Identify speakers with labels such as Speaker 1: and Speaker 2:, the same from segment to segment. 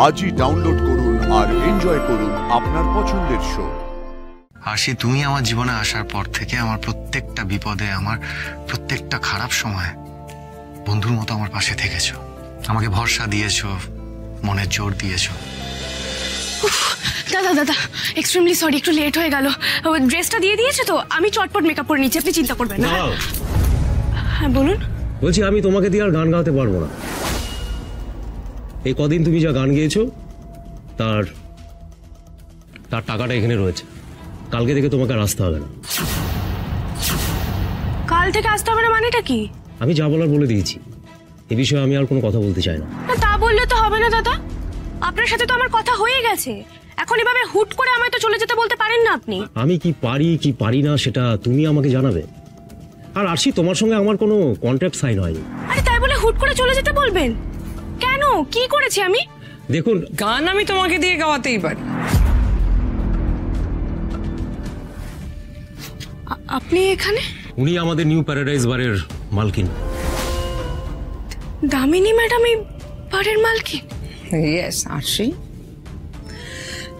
Speaker 1: আজই ডাউনলোড করুন আর এনজয় করুন আপনার পছন্দের শো।
Speaker 2: আশি, তুমি আমার জীবনে আসার পর থেকে আমার প্রত্যেকটা বিপদে, আমার প্রত্যেকটা খারাপ সময় বন্ধুর মতো আমার পাশে থেকেছো। আমাকে ভরসা দিয়েছো, মনের জোর দিয়েছো।
Speaker 3: দাদা দাদা এক্সট্রিমলি সরি, একটু লেট হয়ে গেল। ড্রেসটা দিয়ে দিয়েছে তো, আমি চটপট মেকআপ করে নিচ্ছি, আপনি চিন্তা করবেন না। হ্যাঁ বলুন।
Speaker 4: বলছি আমি তোমাকে দিয়ে আর গান গাওয়াতে পারবো না। এই কদিন তুমি যা গান গেয়েছো তার টাকাটা এখানে রয়েছে। কালকে থেকে তোমাকে আর আসতে হবে না।
Speaker 3: কাল থেকে আসতে হবে না মানেটা কি?
Speaker 4: আমি যা বলার বলে দিয়েছি, এ বিষয়ে আমি আর কোনো কথা বলতে চাই না।
Speaker 3: তা বললে তো হবে না দাদা, আপনার সাথে তো আমার কথা হয়ে গেছে। এখন এভাবে হুট করে আমায় তো চলে যেতে বলতে পারেন না আপনি।
Speaker 4: আমি কি পারি কি পারি না সেটা তুমি আমাকে জানাবে। আর আরশি, তোমার সঙ্গে আমার কোনো কন্ট্রাক্ট সাইন হয়নি।
Speaker 3: আরে তাই বলে হুট করে চলে যেতে বলবেন কেন? কি করেছি আমি?
Speaker 4: দেখুন,
Speaker 5: গান আমি তোমাকে দিয়ে গাওয়াতেই পারি।
Speaker 3: আপনি এখানে?
Speaker 4: উনি আমাদের নিউ প্যারাডাইজ বারের মালকিন।
Speaker 3: দামিনী ম্যাডাম এই বারের মালকিন?
Speaker 5: ইয়েস আরশি,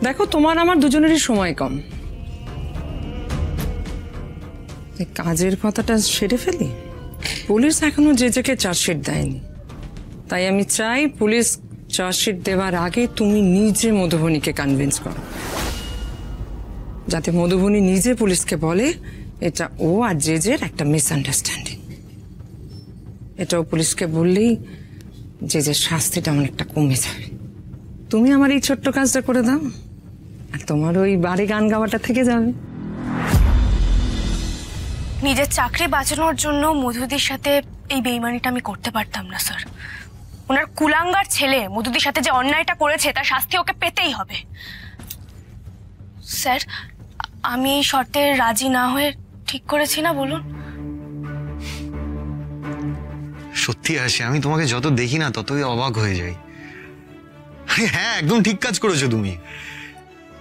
Speaker 5: দেখো তোমার আমার দুজনেরই সময় কম। কাজের কথাটা সেরে ফেলি। পুলিশ এখনো জেজেকে চার্জশিট দেয়নি, তাই আমি চাই পুলিশ চার্জশিট দেওয়ার আগে তুমি নিজে মধুবনীকে কনভিন্স করো, যাতে মধুবনী নিজে পুলিশকে বলে এটা ও আর জেজের একটা মিসআন্ডারস্ট্যান্ডিং। এটাও পুলিশকে বললেই জেজের শাস্তিটা অনেকটা কমে যাবে। তুমি আমার এই ছোট্ট কাজটা করে দাও, আর তোমার ওই বাড়ি গান গাওয়াটা থেকে যাবে।
Speaker 3: নিজের চাকরি বাঁচানোর জন্য মধুদির সাথে এই বেইমানিটা আমি করতে পারতাম না স্যার। ওনার কুলাঙ্গার ছেলে মধুদির সাথে যে অন্যায়টা করেছে তার শাস্তি ওকে পেতেই হবে। স্যার, আমি এই শর্তে রাজি না হয়ে ঠিক করেছি না বলুন?
Speaker 2: সত্যি আসে, আমি তোমাকে যত দেখি না ততই অবাক হয়ে যাই। হ্যাঁ, একদম ঠিক কাজ করেছো তুমি।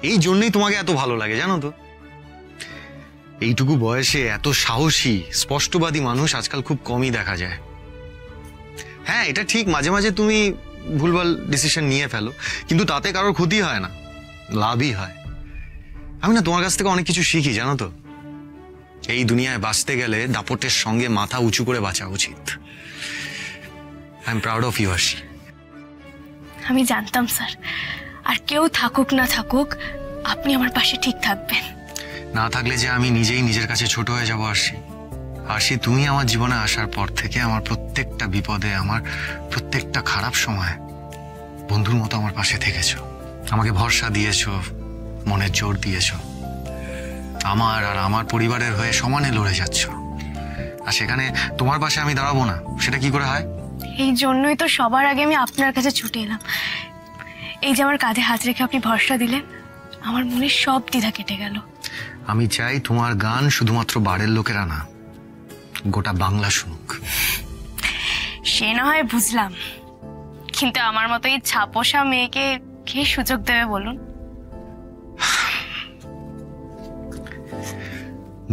Speaker 2: এই জন্যই তোমাকে এত ভালো লাগে, জানো তো। এইটুকু বয়সে এত সাহসী স্পষ্টবাদী মানুষ আজকাল খুব কমই দেখা যায়। হ্যাঁ, এটা ঠিক, মাঝে মাঝে তুমি ভুলভাল ডিসিশন নিয়ে ফেলো, কিন্তু তাতে কারোর ক্ষতি হয় না, লাভই হয়। আমি না তোমার কাছ থেকে অনেক কিছু শিখি, জানো তো। এই দুনিয়ায় বাঁচতে গেলে দাপটের সঙ্গে মাথা উঁচু করে বাঁচা উচিত। I am proud of you Arshi.
Speaker 3: আমি জানতাম স্যার, আর কেউ থাকুক না থাকুক আপনি আমার পাশে ঠিক থাকবেন।
Speaker 2: না থাকলে যে আমি নিজেই নিজের কাছে ছোট হয়ে যাবো আরশি। আরশি, তুমি আমার জীবনে আসার পর থেকে আমার প্রত্যেকটা বিপদে, আমার প্রত্যেকটা খারাপ সময় বন্ধুর মতো আমার পাশে থেকেছো। আমাকে ভরসা দিয়েছো, মনের জোর দিয়েছো। আমার আর আমার পরিবারের হয়ে সমানে লড়ে যাচ্ছ। আর সেখানে তোমার পাশে আমি দাঁড়াবো না, সেটা কি করে হয়?
Speaker 3: এই জন্যই তো সবার আগে আমি আপনার কাছে ছুটে এলাম। এই যে আমার কাঁধে হাত রেখে আপনি ভরসা দিলেন, আমার মনের সব দ্বিধা কেটে গেল।
Speaker 2: আমি চাই তোমার গান শুধুমাত্র বাড়ির লোকেরা না, গোটা বাংলা শুনুক।
Speaker 3: সে না হয় বুঝলাম, কিন্তু আমার মতো এই ছাপোষা মেয়েকে কে সুযোগ দেবে বলুন?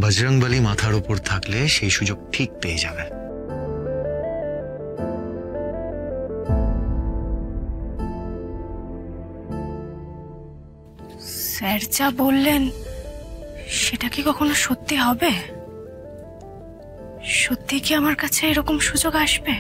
Speaker 2: বজরংবলী মাথার উপর থাকলে সেই সুযোগ ঠিক পেয়ে যাবে।
Speaker 3: স্যার যা বললেন সেটা কি কখনো সত্যি হবে? সত্যি কি আমার কাছে এরকম সুযোগ আসবে?